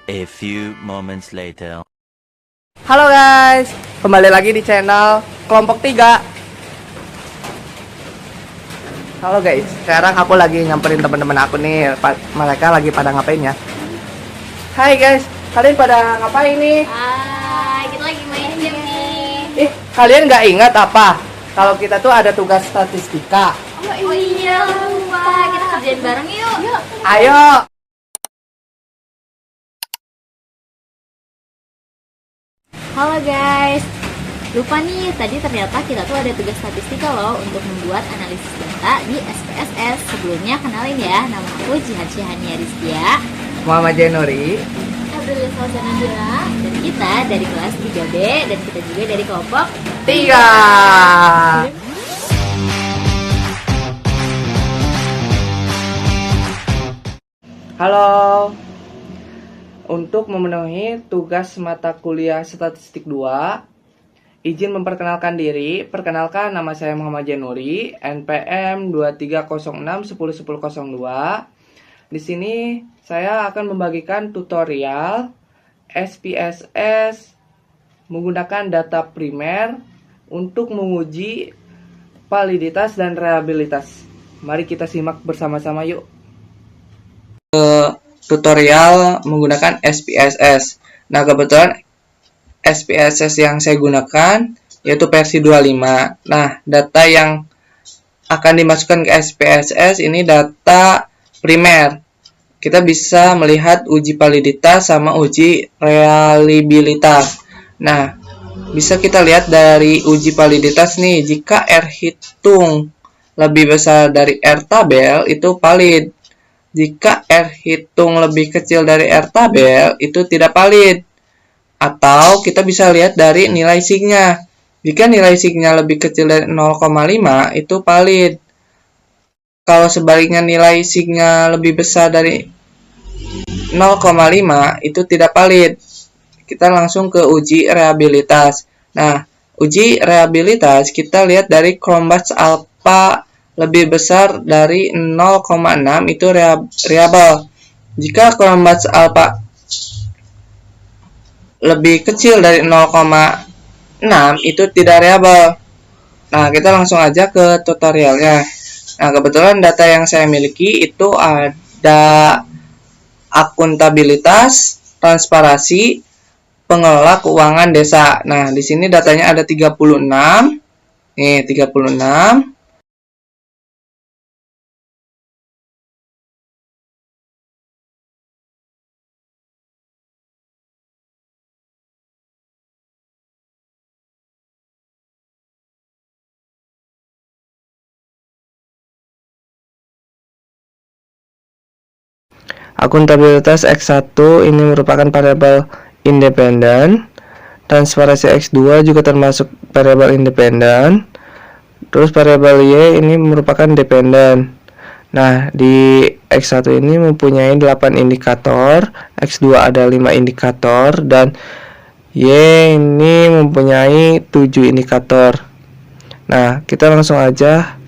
A few moments later. Halo guys, kembali lagi di channel Kelompok 3. Halo guys, sekarang aku lagi nyamperin teman-teman aku nih. Mereka lagi pada ngapain ya? Hai guys, kalian pada ngapain nih? Hai, kita lagi main game nih. Kalian nggak ingat apa? Kalau kita tuh ada tugas statistika. Oh iya, lupa. Kita kerjain bareng yuk. Ayo. Halo guys. Lupa nih, tadi ternyata kita tuh ada tugas statistika loh untuk membuat analisis data di SPSS. Sebelumnya kenalin ya, nama aku Jihan Syihania Rizkia, Muhammad Jainuri, Aprilia Salsana Nadira, dan kita dari kelas 3B dan kita juga dari kelompok 3. Halo. Untuk memenuhi tugas mata kuliah statistik 2, izin memperkenalkan diri. Perkenalkan, nama saya Muhammad Jainuri, NPM 2306101002. Di sini saya akan membagikan tutorial SPSS menggunakan data primer untuk menguji validitas dan reliabilitas. Mari kita simak bersama-sama yuk. Tutorial menggunakan SPSS. Nah, kebetulan SPSS yang saya gunakan yaitu versi 25. Nah, data yang akan dimasukkan ke SPSS ini data primer. Kita bisa melihat uji validitas sama uji reliabilitas. Nah, bisa kita lihat dari uji validitas nih, jika R hitung lebih besar dari R tabel itu valid. Jika R hitung lebih kecil dari R tabel, itu tidak valid. Atau kita bisa lihat dari nilai sig-nya. Jika nilai sig-nya lebih kecil dari 0,5, itu valid. Kalau sebaliknya nilai sig-nya lebih besar dari 0,5, itu tidak valid. Kita langsung ke uji reliabilitas. Nah, uji reliabilitas kita lihat dari Cronbach's alpha lebih besar dari 0,6 itu reliable. Jika Cronbach's alpha lebih kecil dari 0,6 itu tidak reliable. Nah, kita langsung aja ke tutorialnya. Nah, kebetulan data yang saya miliki itu ada akuntabilitas, transparansi, pengelola keuangan desa. Nah, di sini datanya ada 36. Nih, 36. Akuntabilitas X1 ini merupakan variabel independen. Transparansi X2 juga termasuk variabel independen. Terus variabel Y ini merupakan dependen. Nah, di X1 ini mempunyai 8 indikator, X2 ada 5 indikator, dan Y ini mempunyai 7 indikator. Nah, kita langsung aja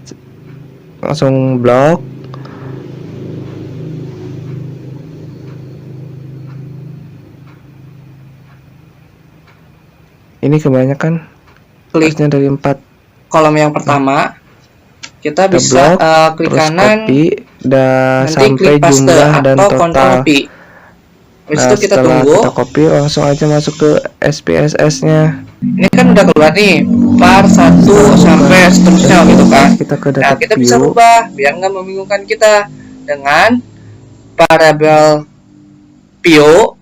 blok. Ini kebanyakan kliknya dari 4 kolom yang pertama. Kita bisa klik kanan, sampai klik paste jumlah dan total. Habis itu kita tunggu. Kita copy, langsung aja masuk ke SPSS-nya. Ini kan udah keluar nih, par 1 sampai seterusnya gitu kan. Nah, kita bisa ubah biar nggak membingungkan kita dengan variabel PIO.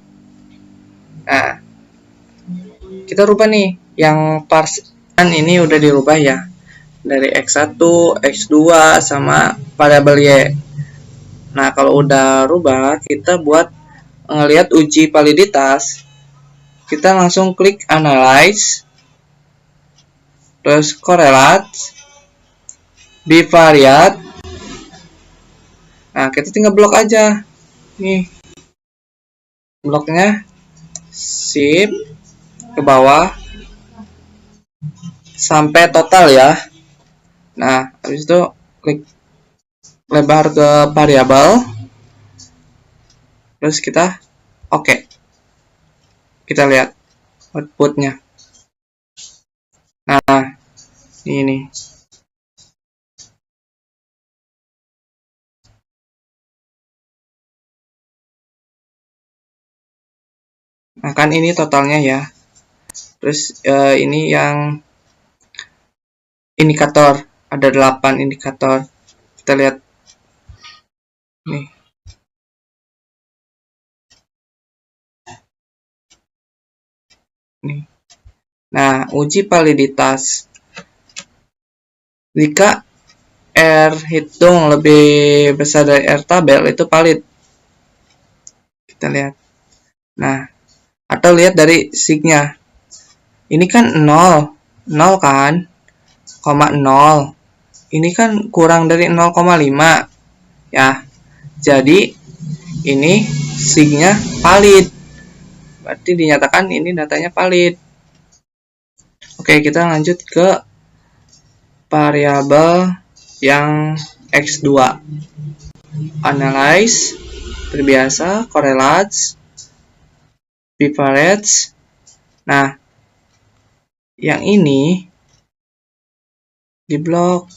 Nah, kita rubah nih, yang parsan ini udah dirubah ya, dari X1, X2 sama variabel Y. Nah, kalau udah rubah, kita buat ngelihat uji validitas, kita langsung klik analyze, terus correlate, bivariate. Nah, kita tinggal blok aja nih, bloknya sip ke bawah sampai total ya. Nah, habis itu klik lebar ke variabel, terus kita oke. kita lihat outputnya. Nah, ini. Nah, kan ini totalnya ya. Terus ini yang indikator, ada 8 indikator. Kita lihat nih. Nih. Nah, uji validitas. Jika R hitung lebih besar dari R tabel, itu valid. Kita lihat. Nah, atau lihat dari sig-nya. Ini kan 0 kan, 0. Ini kan kurang dari 0,5 ya. Jadi ini sig-nya valid. Berarti dinyatakan ini datanya valid. Oke, kita lanjut ke variabel yang X2. Analyze, terbiasa, correlates, bivariates. Nah, yang ini di blok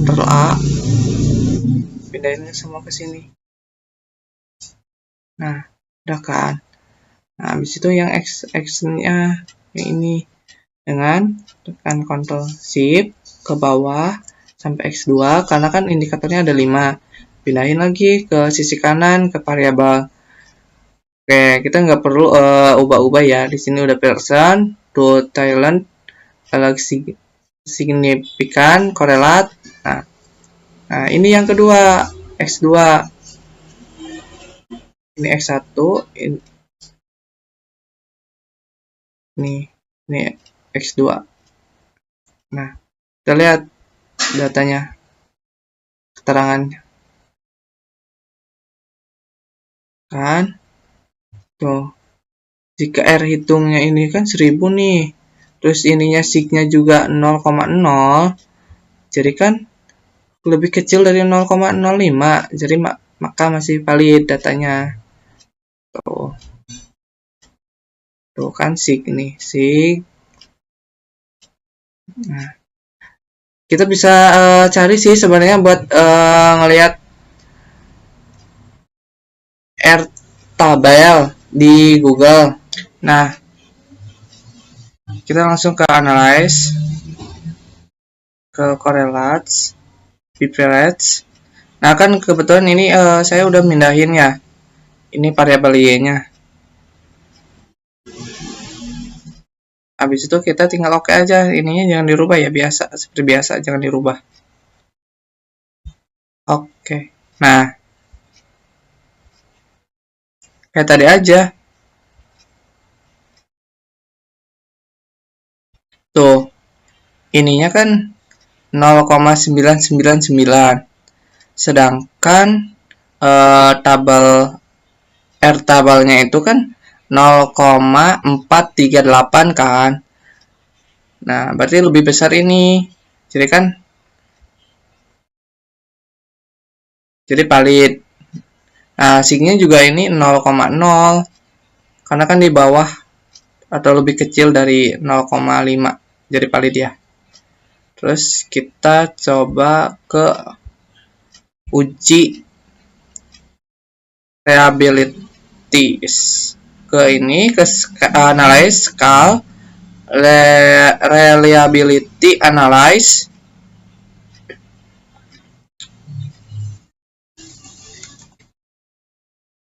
Ctrl A, pindahin semua ke sini. Nah, udah kan. Nah, habis itu yang X-nya yang ini dengan tekan Ctrl Shift ke bawah sampai X2, karena kan indikatornya ada 5. Pindahin lagi ke sisi kanan ke variabel. Oke, kita nggak perlu ubah-ubah ya. Di sini udah person, to talent, signifikan, correlate. Nah, ini yang kedua, X2. Ini X1, ini X2. Nah, kita lihat datanya, keterangannya. Kan? Tuh. Jika R hitungnya ini kan 1000 nih. Terus ininya sig-nya juga 0,0. Jadi kan lebih kecil dari 0,05. Jadi maka masih valid datanya. Tuh. Tuh kan sig nih, sig. Nah, kita bisa cari sih sebenarnya buat ngelihat R tabel di Google. Nah, kita langsung ke analyze, ke correlates, bivariates. Nah, kan kebetulan ini saya udah mindahin ya. Ini variabel Y-nya. Habis itu kita tinggal oke aja. Ininya jangan dirubah ya, biasa seperti biasa, jangan dirubah. Oke. Nah, kayak tadi aja. Tuh, ininya kan 0,999. Sedangkan tabel R tabelnya itu kan 0,438 kan. Nah, berarti lebih besar ini. Jadi kan valid. Nah, sig-nya juga ini 0,0. Karena kan di bawah atau lebih kecil dari 0,5. Jadi valid ya. Terus kita coba ke uji reliabilities. Ke ini, ke analyze, scale, reliability analyze.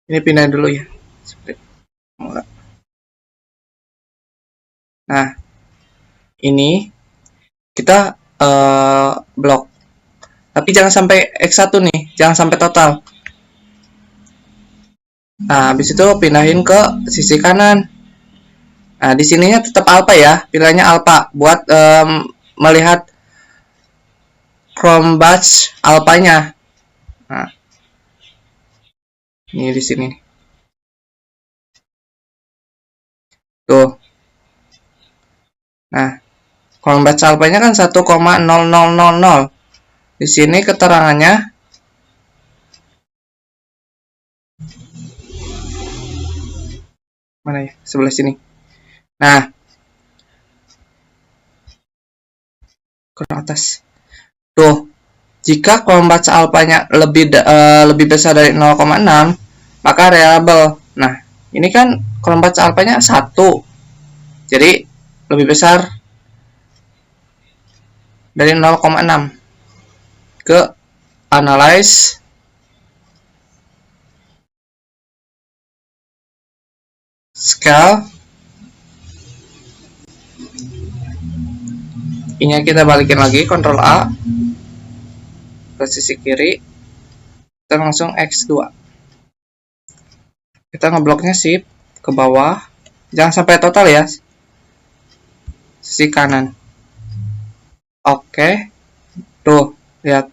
Ini pindah dulu ya. Nah, ini kita blok. Tapi jangan sampai X1 nih, jangan sampai total. Nah, habis itu pindahin ke sisi kanan. Nah, di sininya tetap alpha ya, pilihannya alpha buat melihat Chrome batch alpanya. Nah, ini di sini. Tuh. Nah, Chrome batch alpanya kan 1,0000. Di sini keterangannya mana ya, sebelah sini. Nah, ke atas. Tuh, jika kolom baca alfanya lebih besar dari 0,6, maka variabel. Nah, ini kan kolom baca alfanya 1. Jadi lebih besar dari 0,6. Ke analyze scale. Ini kita balikin lagi, Ctrl A ke sisi kiri, kita langsung X2. Kita ngebloknya shift ke bawah, jangan sampai total ya, sisi kanan. Oke, tuh lihat,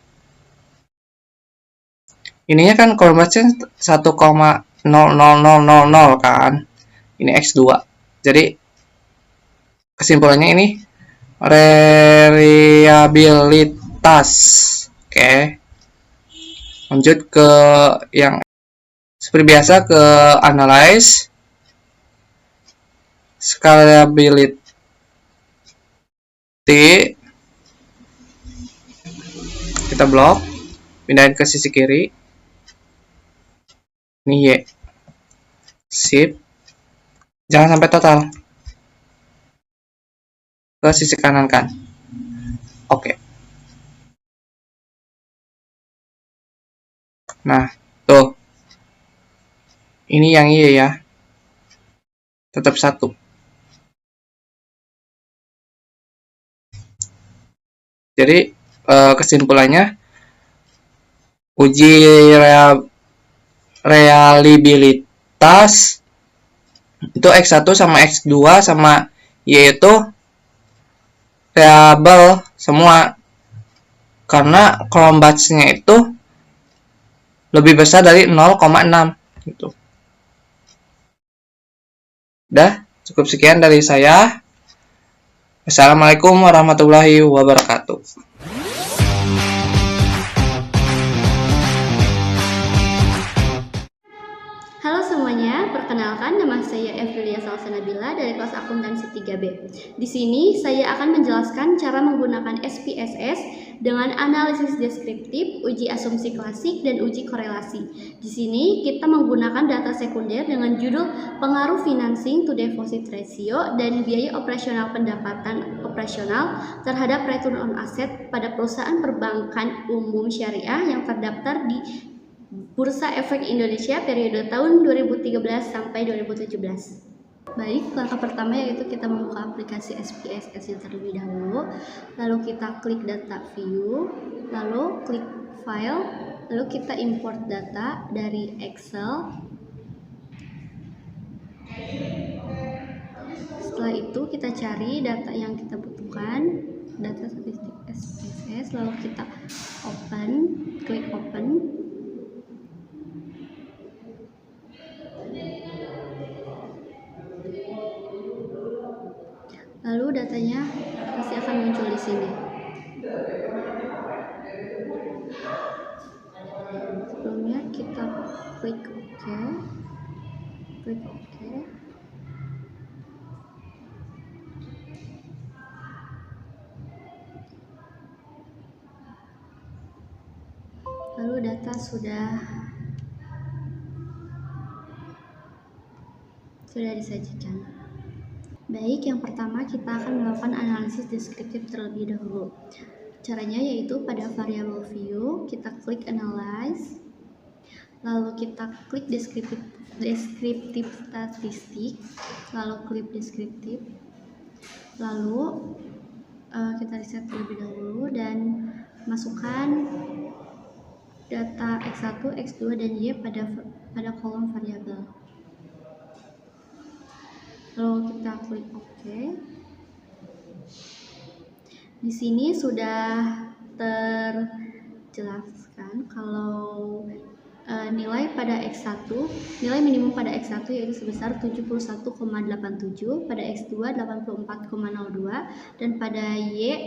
ininya kan kolom baca 1,00000 kan, ini X2. Jadi kesimpulannya ini variabilitas. Oke, lanjut ke yang seperti biasa, ke analyze scalability. Kita blok, pindahin ke sisi kiri, ini Y, shift, jangan sampai total, ke sisi kanan kan. Oke. Nah, tuh, ini yang Y ya, tetap 1. Jadi kesimpulannya, uji reliabilitas itu X1 sama X2 sama Y itu variabel semua, karena kolom batchnya itu lebih besar dari 0,6 gitu. Udah, cukup sekian dari saya. Assalamualaikum warahmatullahi wabarakatuh. Halo semuanya, perkenalkan nama saya Evrilia Salsanabila dari kelas akuntansi 3B. Di sini saya akan menjelaskan cara menggunakan SPSS dengan analisis deskriptif, uji asumsi klasik, dan uji korelasi. Di sini kita menggunakan data sekunder dengan judul pengaruh financing to deposit ratio dan biaya operasional pendapatan operasional terhadap return on asset pada perusahaan perbankan umum syariah yang terdaftar di Bursa Efek Indonesia periode tahun 2013 sampai 2017. Baik, langkah pertama yaitu kita membuka aplikasi SPSS-nya terlebih dahulu. Lalu kita klik data view, lalu klik file, lalu kita import data dari Excel. Setelah itu kita cari data yang kita butuhkan, data statistik SPSS, lalu kita open, klik open. Lalu datanya pasti akan muncul di sini. Sebelumnya kita klik OK, klik OK. Lalu data sudah disajikan. Baik, yang pertama kita akan melakukan analisis deskriptif terlebih dahulu. Caranya yaitu pada variabel view, kita klik analyze, lalu kita klik deskriptif statistik, lalu klik deskriptif, lalu kita reset terlebih dahulu dan masukkan data X1, X2, dan Y pada kolom variabel. Lalu kita klik OK. Di sini sudah terjelaskan kalau nilai pada X1, nilai minimum pada X1 yaitu sebesar 71,87, pada X2 84,02, dan pada Y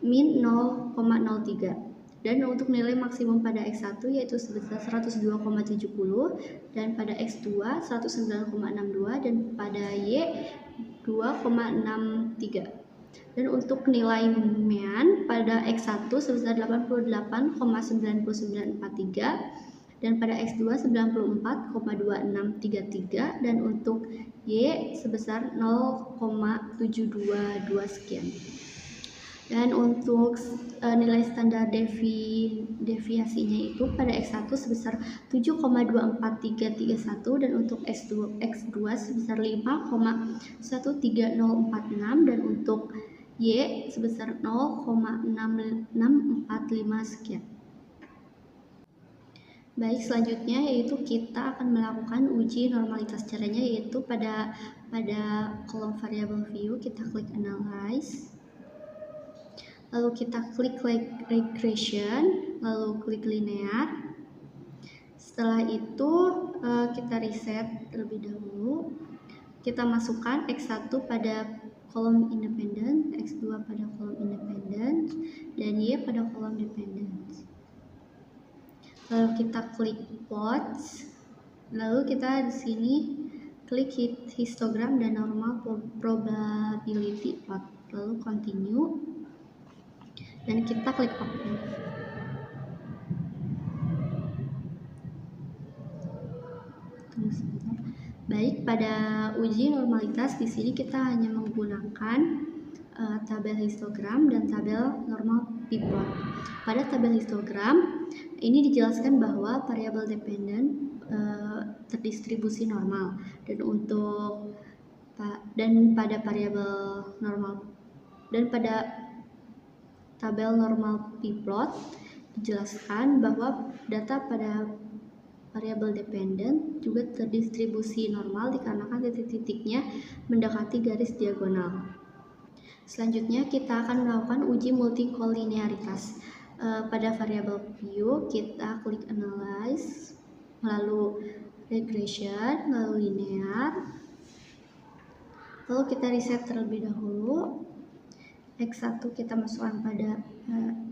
min 0,03. Dan untuk nilai maksimum pada X1 yaitu sebesar 102,70 dan pada X2 109,62 dan pada Y 2,63. Dan untuk nilai mean pada X1 sebesar 88,9943 dan pada X2 94,2633 dan untuk Y sebesar 0,722 sekian. Dan untuk nilai standar deviasinya itu pada X1 sebesar 7,24331 dan untuk X2 sebesar 5,13046 dan untuk Y sebesar 0,6645 sekian. Baik, selanjutnya yaitu kita akan melakukan uji normalitas. Caranya yaitu pada kolom variable view kita klik analyze, lalu kita klik regression, lalu klik linear. Setelah itu kita reset terlebih dahulu. Kita masukkan X1 pada kolom independent, X2 pada kolom independent, dan Y pada kolom dependent. Lalu kita klik plots, lalu kita di sini klik histogram dan normal probability plot, lalu continue, dan kita klik OK. Tunggu sebentar. Baik, pada uji normalitas di sini kita hanya menggunakan tabel histogram dan tabel normal p-plot. Pada tabel histogram ini dijelaskan bahwa variabel dependent terdistribusi normal, dan pada variabel normal dan pada tabel normal p-plot dijelaskan bahwa data pada variabel dependent juga terdistribusi normal dikarenakan titik-titiknya mendekati garis diagonal. Selanjutnya kita akan melakukan uji multikolinearitas. Pada variabel view kita klik analyze, lalu regression, lalu linear, lalu kita reset terlebih dahulu. X1 kita masukkan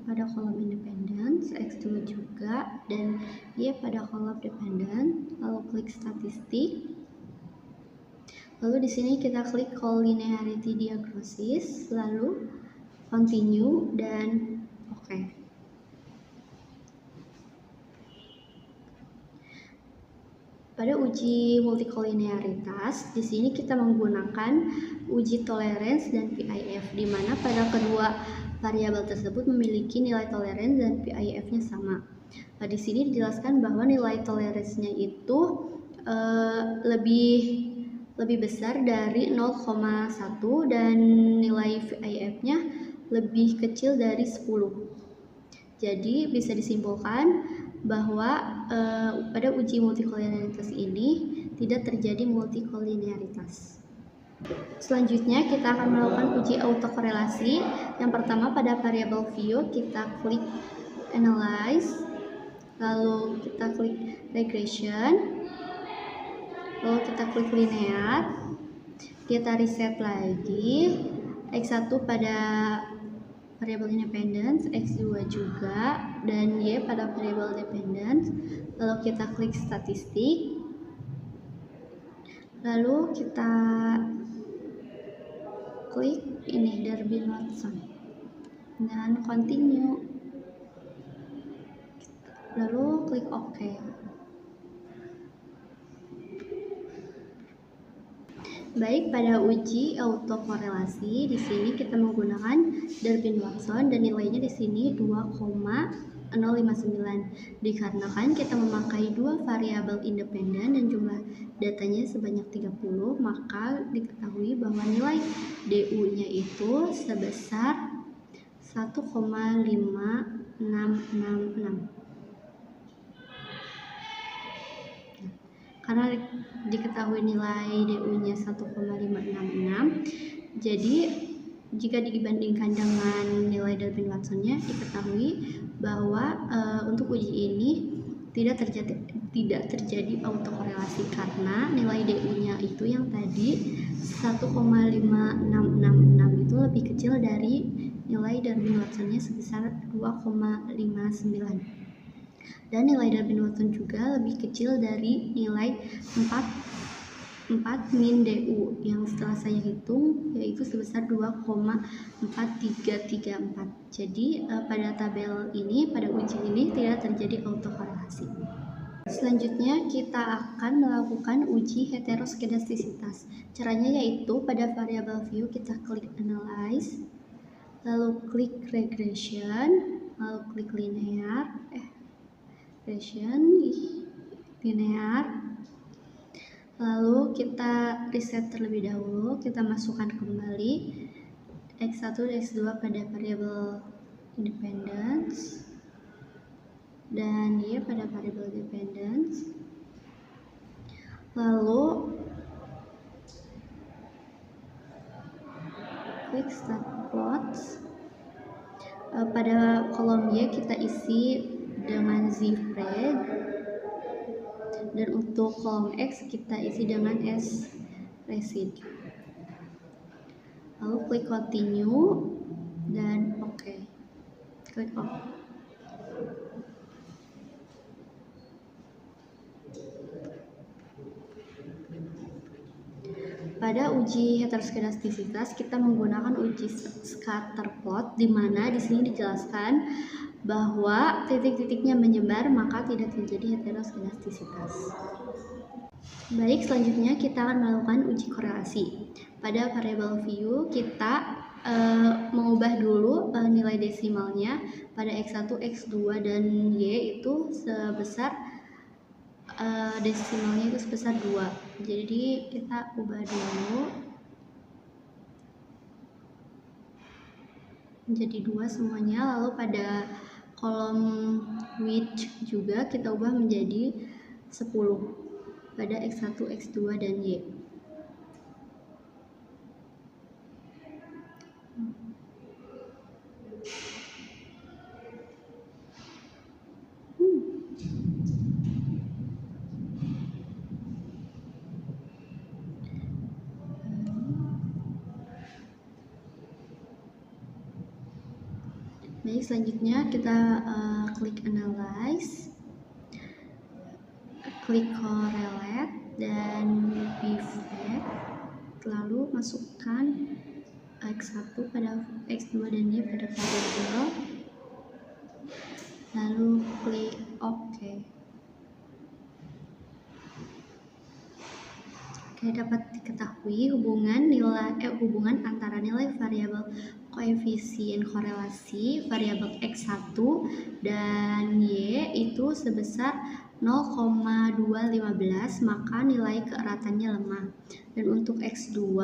pada kolom independence, X2 juga, dan Y pada kolom dependent, lalu klik statistik. Lalu di sini kita klik collinearity diagnosis, lalu continue dan OK. Pada uji multikolinearitas, di sini kita menggunakan uji tolerance dan PIF, di mana pada kedua variabel tersebut memiliki nilai tolerance dan PIF-nya sama. Nah, di sini dijelaskan bahwa nilai tolerance-nya itu lebih besar dari 0,1 dan nilai PIF-nya lebih kecil dari 10. Jadi bisa disimpulkan bahwa pada uji multikolinearitas ini tidak terjadi multikolinearitas. Selanjutnya kita akan melakukan uji autokorelasi. Yang pertama pada variabel view kita klik analyze, lalu kita klik regression, lalu kita klik linear, kita reset lagi. X1 pada variabel independence, X2 juga, dan Y pada variabel dependence. Lalu kita klik statistik, lalu kita klik ini Durbin-Watson dan continue, lalu klik OK. Baik, pada uji autokorelasi di sini kita menggunakan Durbin-Watson dan nilainya di sini 2,059. Dikarenakan kita memakai dua variabel independen dan jumlah datanya sebanyak 30, maka diketahui bahwa nilai DU-nya itu sebesar 1,5666. Karena diketahui nilai DU-nya 1,566, jadi jika dibandingkan dengan nilai Durbin-Watson-nya, diketahui bahwa untuk uji ini tidak terjadi autokorelasi karena nilai DU-nya itu yang tadi 1,5666 itu lebih kecil dari nilai Darwin-Watsonnya sebesar 2,59. Dan nilai Darwin-Watson juga lebih kecil dari nilai 4 min DU yang setelah saya hitung yaitu sebesar 2,4334. Jadi pada tabel ini, pada uji ini tidak terjadi autokorelasi. Selanjutnya kita akan melakukan uji heteroskedastisitas. Caranya yaitu pada variabel view kita klik analyze, lalu klik regression, lalu klik linear, lalu kita reset terlebih dahulu, kita masukkan kembali X1 dan X2 pada variabel independence dan Y pada variabel dependence, lalu klik start plots. Pada kolom Y kita isi dengan zfrag, dan untuk kolom X kita isi dengan sresid. Lalu klik continue dan OK. Klik OK. Pada uji heteroskedastisitas kita menggunakan uji scatter plot, di mana di sini dijelaskan bahwa titik-titiknya menyebar maka tidak terjadi heteroskedastisitas. Baik, selanjutnya kita akan melakukan uji korelasi. Pada variabel view kita mengubah dulu nilai desimalnya pada X1, X2 dan Y itu sebesar desimalnya itu sebesar 2. Jadi kita ubah dulu menjadi 2 semuanya, lalu pada kolom width juga kita ubah menjadi 10 pada X1, X2 dan Y. Baik, selanjutnya kita klik analyze, klik correlate dan bifurcate, lalu masukkan X1 pada X2 dan Y pada variabel, lalu klik OK. Oke, dapat diketahui hubungan antara nilai variabel koefisien korelasi variabel X1 dan Y itu sebesar 0,215, maka nilai keeratannya lemah. Dan untuk X2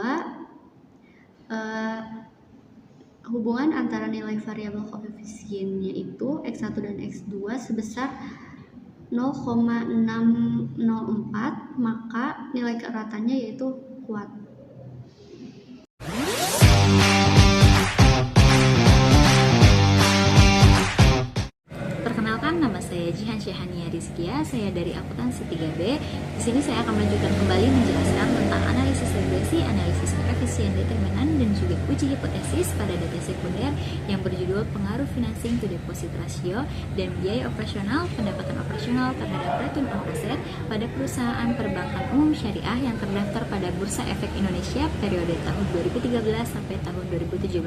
hubungan antara nilai variabel koefisiennya itu X1 dan X2 sebesar 0,604, maka nilai keeratannya yaitu kuat. Perkenalkan, nama saya Jihan Syahania Rizkia, saya dari akuntansi 3B. Di sini saya akan melanjutkan kembali menjelaskan tentang analisis regresi, analisis koefisien determinan, dan juga uji hipotesis pada data sekunder yang berjudul pengaruh financing to deposit ratio dan biaya operasional, pendapatan operasional terhadap return on asset pada perusahaan perbankan umum syariah yang terdaftar pada Bursa Efek Indonesia periode tahun 2013 sampai tahun 2017.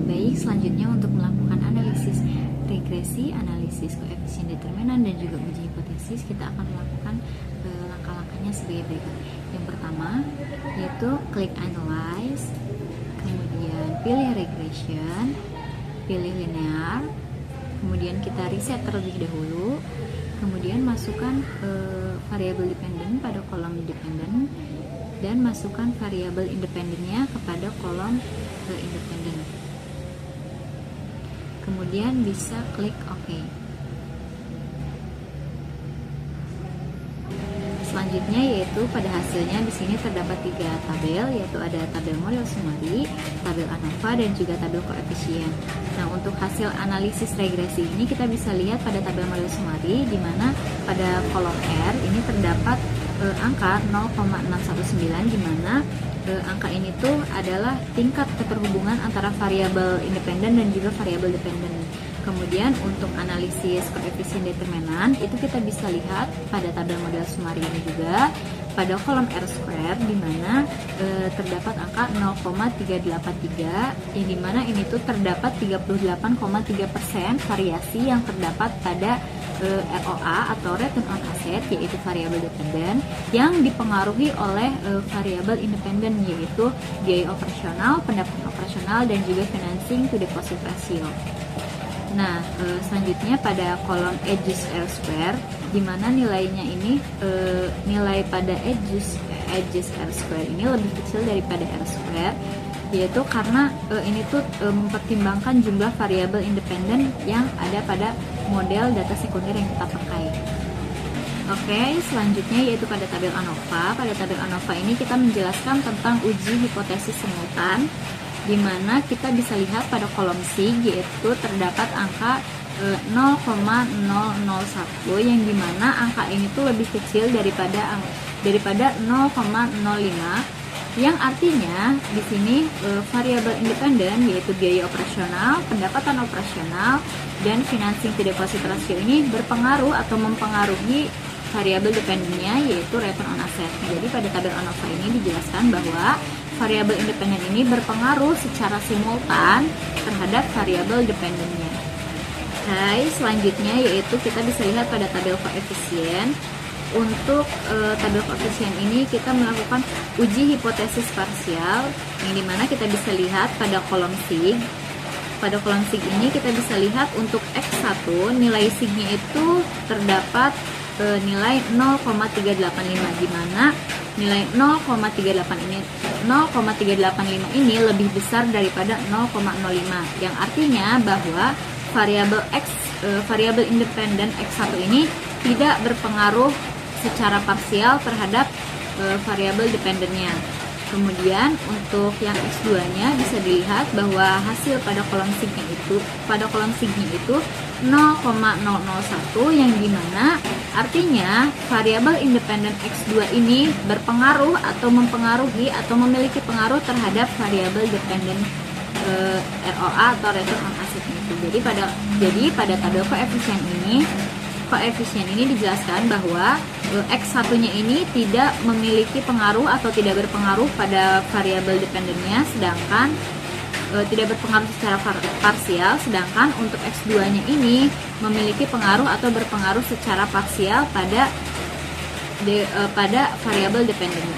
Baik, selanjutnya untuk melakukan analisis regresi, analisis koefisien determinan, dan juga uji hipotesis, kita akan melakukan langkah-langkahnya sebagai berikut. Yang pertama yaitu klik analyze, kemudian pilih regression, pilih linear, kemudian kita reset terlebih dahulu, kemudian masukkan variabel dependent pada kolom dependent dan masukkan variabel independennya kepada kolom independen. Kemudian bisa klik OK. Selanjutnya yaitu pada hasilnya di sini terdapat 3 tabel, yaitu ada tabel model summary, tabel ANOVA, dan juga tabel koefisien. Nah, untuk hasil analisis regresi ini kita bisa lihat pada tabel model summary, di mana pada kolom R ini terdapat angka 0,619, di mana angka ini tuh adalah tingkat keterhubungan antara variabel independen dan juga variabel dependen. Kemudian untuk analisis koefisien determinan itu kita bisa lihat pada tabel model Sumari ini juga pada kolom R-square di mana terdapat angka 0,383 yang dimana ini tuh terdapat 38,3% variasi yang terdapat pada ROA atau return on asset, yaitu variabel dependen yang dipengaruhi oleh variabel independen, yaitu biaya operasional, pendapatan operasional, dan juga financing to deposit ratio. Nah, selanjutnya pada kolom edges R-square di mana nilainya ini nilai pada edges R-square ini lebih kecil daripada R-square, yaitu karena ini tuh mempertimbangkan jumlah variabel independen yang ada pada model data sekunder yang kita pakai. Oke, selanjutnya yaitu pada tabel ANOVA. Pada tabel ANOVA ini kita menjelaskan tentang uji hipotesis simultan, di mana kita bisa lihat pada kolom SIG yaitu terdapat angka 0,001 yang dimana angka ini tuh lebih kecil daripada 0,05, yang artinya di sini variabel independen yaitu biaya operasional, pendapatan operasional, dan financing to deposit ratio ini berpengaruh atau mempengaruhi variabel dependennya yaitu return on asset. Jadi pada tabel ANOVA ini dijelaskan bahwa variabel independen ini berpengaruh secara simultan terhadap variabel dependennya. Oke, selanjutnya yaitu kita bisa lihat pada tabel koefisien. Untuk tabel koefisien ini kita melakukan uji hipotesis parsial yang dimana kita bisa lihat pada kolom SIG. Pada kolom SIG ini kita bisa lihat untuk X1 nilai SIG-nya itu terdapat nilai 0,385, di mana nilai 0,385 ini lebih besar daripada 0,05, yang artinya bahwa variabel independen X1 ini tidak berpengaruh secara parsial terhadap variabel dependennya. Kemudian untuk yang X2-nya bisa dilihat bahwa hasil pada kolom SIG-nya itu 0,001, yang dimana artinya variabel independen X2 ini berpengaruh atau mempengaruhi atau memiliki pengaruh terhadap variabel dependen ROA atau return on asset itu. Jadi pada tabel koefisien ini dijelaskan bahwa X1-nya ini tidak memiliki pengaruh atau tidak berpengaruh pada variabel dependennya, sedangkan tidak berpengaruh secara parsial, sedangkan untuk X2-nya ini memiliki pengaruh atau berpengaruh secara parsial pada variabel dependennya.